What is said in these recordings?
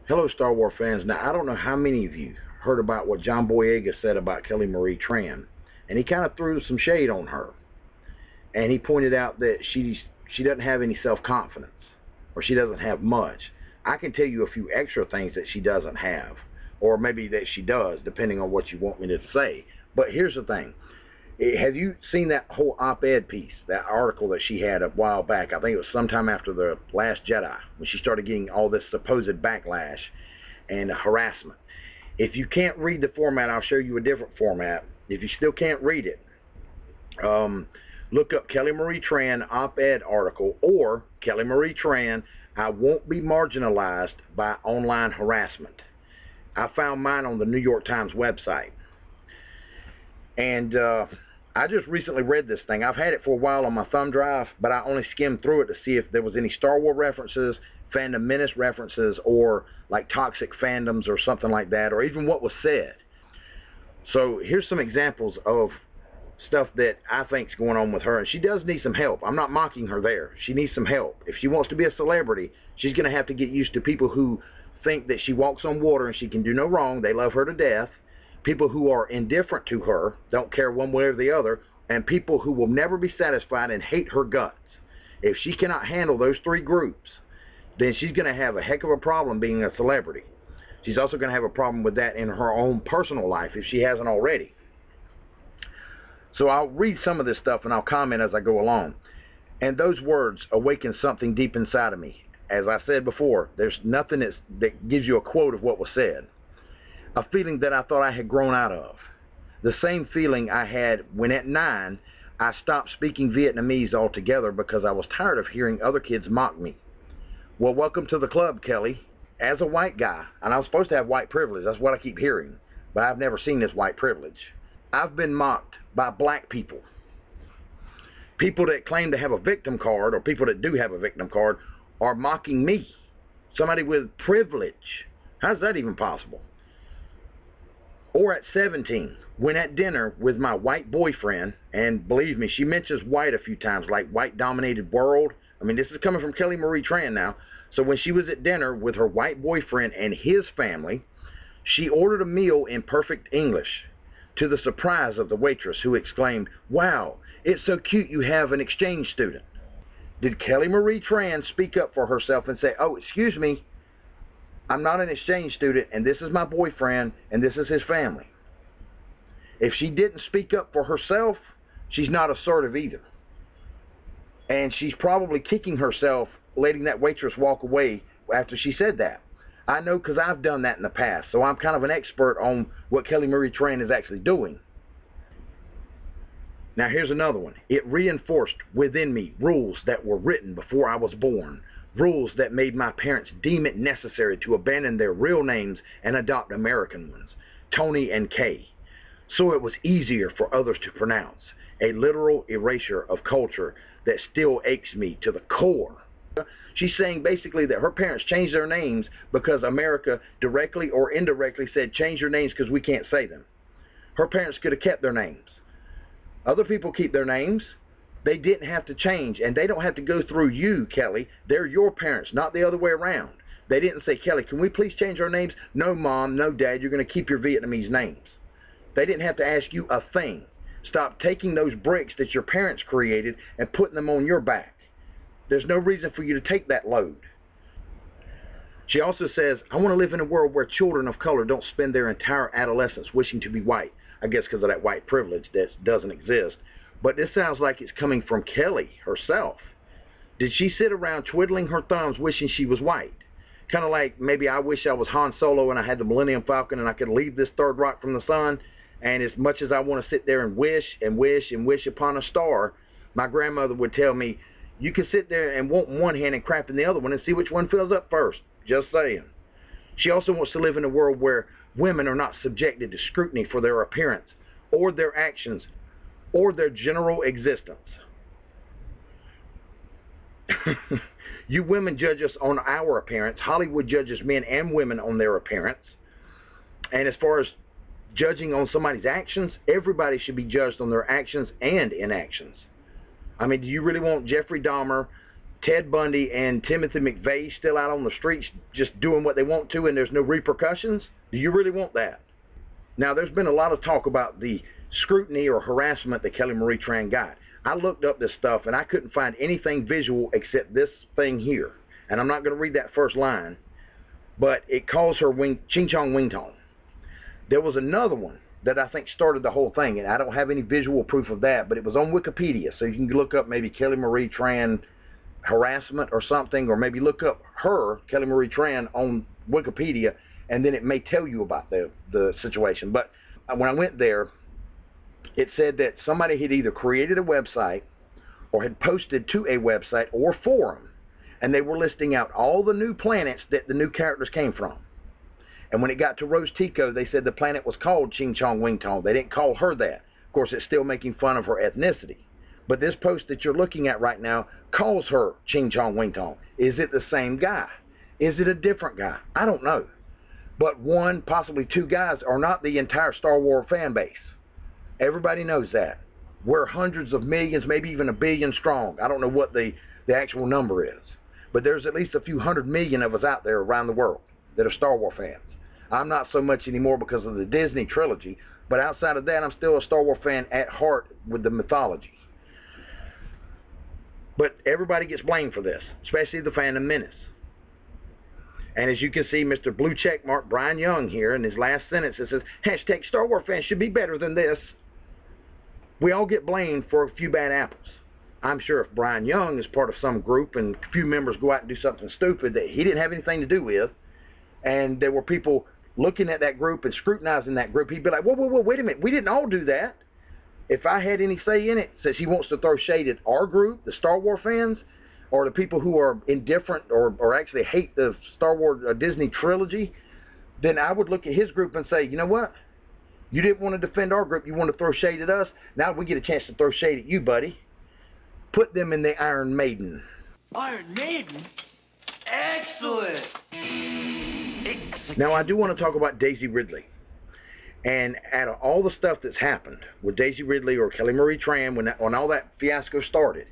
Hello, Star Wars fans. Now, I don't know how many of you heard about what John Boyega said about Kelly Marie Tran, and he kind of threw some shade on her. And he pointed out that she doesn't have any self-confidence, or she doesn't have much. I can tell you a few extra things that she doesn't have, or maybe that she does, depending on what you want me to say. But here's the thing. Have you seen that whole op-ed piece, that article that she had a while back? I think it was sometime after The Last Jedi, when she started getting all this supposed backlash and harassment. If you can't read the format, I'll show you a different format. If you still can't read it, look up Kelly Marie Tran op-ed article, or Kelly Marie Tran, I won't be marginalized by online harassment. I found mine on the New York Times website. And I just recently read this thing. I've had it for a while on my thumb drive, but I only skimmed through it to see if there was any Star Wars references, Phantom Menace references, or like toxic fandoms or something like that, or even what was said. So here's some examples of stuff that I think is going on with her, and she does need some help. I'm not mocking her there. She needs some help. If she wants to be a celebrity, she's going to have to get used to people who think that she walks on water and she can do no wrong. They love her to death. People who are indifferent to her, don't care one way or the other, and people who will never be satisfied and hate her guts. If she cannot handle those three groups, then she's going to have a heck of a problem being a celebrity. She's also going to have a problem with that in her own personal life if she hasn't already. So I'll read some of this stuff and I'll comment as I go along. And those words awaken something deep inside of me. As I said before, there's nothing that gives you a quote of what was said. A feeling that I thought I had grown out of. The same feeling I had when at 9, I stopped speaking Vietnamese altogether because I was tired of hearing other kids mock me. Well, welcome to the club, Kelly. As a white guy, and I was supposed to have white privilege, that's what I keep hearing, but I've never seen this white privilege. I've been mocked by black people. People that claim to have a victim card, or people that do have a victim card, are mocking me. Somebody with privilege. How's that even possible? Or at 17, when at dinner with my white boyfriend, and believe me, she mentions white a few times, like white-dominated world. I mean, this is coming from Kelly Marie Tran now. So when she was at dinner with her white boyfriend and his family, she ordered a meal in perfect English, to the surprise of the waitress, who exclaimed, "Wow, it's so cute you have an exchange student." Did Kelly Marie Tran speak up for herself and say, "Oh, excuse me, I'm not an exchange student, and this is my boyfriend, and this is his family"? If she didn't speak up for herself, she's not assertive either. And she's probably kicking herself letting that waitress walk away after she said that. I know, because I've done that in the past, so I'm kind of an expert on what Kelly Marie Tran is actually doing. Now here's another one. It reinforced within me rules that were written before I was born. Rules that made my parents deem it necessary to abandon their real names and adopt American ones, Tony and Kay. So it was easier for others to pronounce. A literal erasure of culture that still aches me to the core. She's saying basically that her parents changed their names because America directly or indirectly said, change your names because we can't say them. Her parents could have kept their names. Other people keep their names. They didn't have to change, and they don't have to go through you, Kelly. They're your parents, not the other way around. They didn't say, Kelly, can we please change our names? No, Mom, no, Dad, you're going to keep your Vietnamese names. They didn't have to ask you a thing. Stop taking those bricks that your parents created and putting them on your back. There's no reason for you to take that load. She also says, I want to live in a world where children of color don't spend their entire adolescence wishing to be white. I guess because of that white privilege that doesn't exist. But this sounds like it's coming from Kelly herself. Did she sit around twiddling her thumbs wishing she was white? Kind of like maybe I wish I was Han Solo and I had the Millennium Falcon and I could leave this third rock from the sun. And as much as I want to sit there and wish and wish and wish upon a star, my grandmother would tell me, you can sit there and want one hand and crap in the other one and see which one fills up first. Just saying. She also wants to live in a world where women are not subjected to scrutiny for their appearance or their actions or their general existence. You women judge us on our appearance. Hollywood judges men and women on their appearance. And as far as judging on somebody's actions, everybody should be judged on their actions and inactions. I mean, do you really want Jeffrey Dahmer Ted Bundy and Timothy McVeigh still out on the streets just doing what they want to and there's no repercussions? Do you really want that? Now, there's been a lot of talk about the scrutiny or harassment that Kelly Marie Tran got. I looked up this stuff and I couldn't find anything visual except this thing here. And I'm not going to read that first line, but it calls her Ching Chong Wing Tong. There was another one that I think started the whole thing, and I don't have any visual proof of that, but it was on Wikipedia, so you can look up maybe Kelly Marie Tran harassment or something, or maybe look up her, Kelly Marie Tran, on Wikipedia, and then it may tell you about the situation. But when I went there, it said that somebody had either created a website or had posted to a website or forum, and they were listing out all the new planets that the new characters came from. And when it got to Rose Tico, they said the planet was called Ching Chong Wing Tong. They didn't call her that. Of course, it's still making fun of her ethnicity. But this post that you're looking at right now calls her Ching Chong Wing Tong. Is it the same guy? Is it a different guy? I don't know. But one, possibly two guys are not the entire Star Wars fan base. Everybody knows that. We're hundreds of millions, maybe even 1 billion strong. I don't know what the actual number is. But there's at least a few 100 million of us out there around the world that are Star Wars fans. I'm not so much anymore because of the Disney trilogy, but outside of that, I'm still a Star Wars fan at heart with the mythology. But everybody gets blamed for this, especially the Phantom Menace. And as you can see, Mr. Blue Checkmark Brian Young here, in his last sentence, it says, hashtag Star Wars fans should be better than this. We all get blamed for a few bad apples. I'm sure if Brian Young is part of some group and a few members go out and do something stupid that he didn't have anything to do with, and there were people looking at that group and scrutinizing that group, he'd be like, whoa, wait a minute, we didn't all do that. If I had any say in it, since he wants to throw shade at our group, the Star Wars fans, or the people who are indifferent or actually hate the Star Wars Disney trilogy, then I would look at his group and say, you know what? You didn't want to defend our group, you want to throw shade at us, now we get a chance to throw shade at you, buddy. Put them in the Iron Maiden. Iron Maiden? Excellent! Now, I do want to talk about Daisy Ridley. And out of all the stuff that's happened with Daisy Ridley or Kelly Marie Tran when all that fiasco started,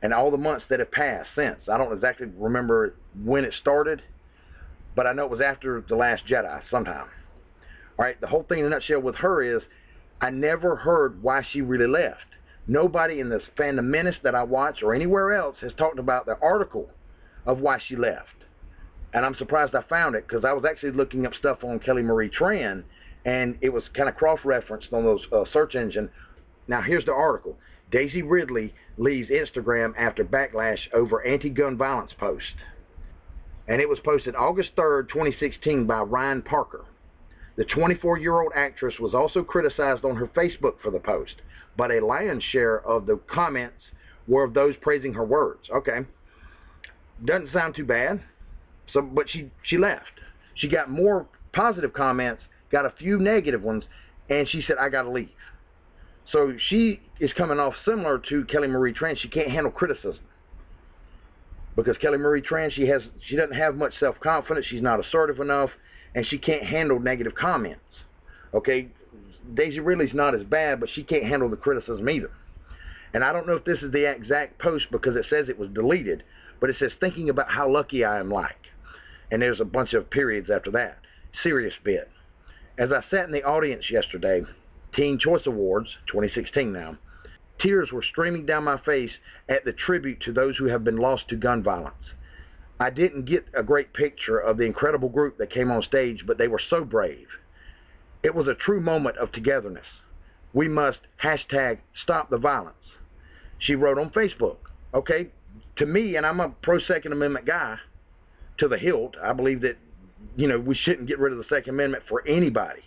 and all the months that have passed since, I don't exactly remember when it started, but I know it was after The Last Jedi sometime. All right, the whole thing in a nutshell with her is I never heard why she really left. Nobody in this Phantom Menace that I watch or anywhere else has talked about the article of why she left. And I'm surprised I found it, because I was actually looking up stuff on Kelly Marie Tran, and it was kind of cross-referenced on those search engine. Now, here's the article. Daisy Ridley leaves Instagram after backlash over anti-gun violence post. And it was posted August 3rd, 2016 by Ryan Parker. The 24-year-old actress was also criticized on her Facebook for the post, but a lion's share of the comments were of those praising her words. Okay. Doesn't sound too bad. So, but she left. She got more positive comments, got a few negative ones, and she said, I got to leave. So she is coming off similar to Kelly Marie Tran. She can't handle criticism. Because Kelly Marie Tran, she doesn't have much self-confidence. She's not assertive enough, and she can't handle negative comments. Okay? Daisy Ridley's not as bad, but she can't handle the criticism either. And I don't know if this is the exact post because it says it was deleted, but it says, thinking about how lucky I am like. And there's a bunch of periods after that. Serious bit. As I sat in the audience yesterday, Teen Choice Awards, 2016 now, tears were streaming down my face at the tribute to those who have been lost to gun violence. I didn't get a great picture of the incredible group that came on stage, but they were so brave. It was a true moment of togetherness. We must hashtag stop the violence. She wrote on Facebook. Okay, to me, and I'm a pro-Second Amendment guy, to the hilt, I believe that, we shouldn't get rid of the Second Amendment for anybody.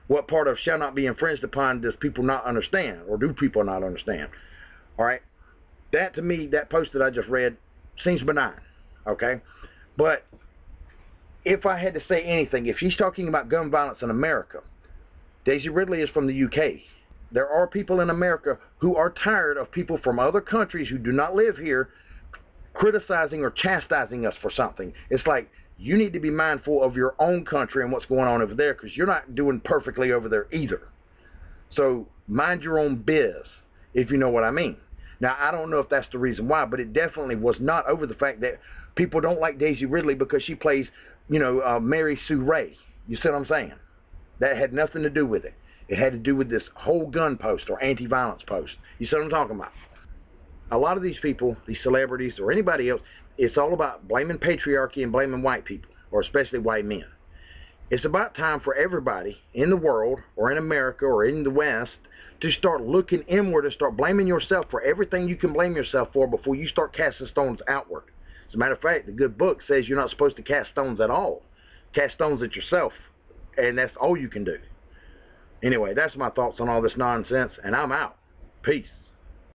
What part of shall not be infringed upon does people not understand, or do people not understand? All right? That, to me, that post that I just read seems benign, okay? But if I had to say anything, if she's talking about gun violence in America, Daisy Ridley is from the UK. There are people in America who are tired of people from other countries who do not live here criticizing or chastising us for something. It's like, you need to be mindful of your own country and what's going on over there, because you're not doing perfectly over there either. So mind your own biz, if you know what I mean. Now, I don't know if that's the reason why, but it definitely was not over the fact that people don't like Daisy Ridley because she plays, Mary Sue Ray. You see what I'm saying? That had nothing to do with it. It had to do with this whole gun post or anti-violence post. You see what I'm talking about? A lot of these people, these celebrities or anybody else, it's all about blaming patriarchy and blaming white people, or especially white men. It's about time for everybody in the world or in America or in the West to start looking inward and start blaming yourself for everything you can blame yourself for before you start casting stones outward. As a matter of fact, the good book says you're not supposed to cast stones at all. Cast stones at yourself, and that's all you can do. Anyway, that's my thoughts on all this nonsense, and I'm out. Peace.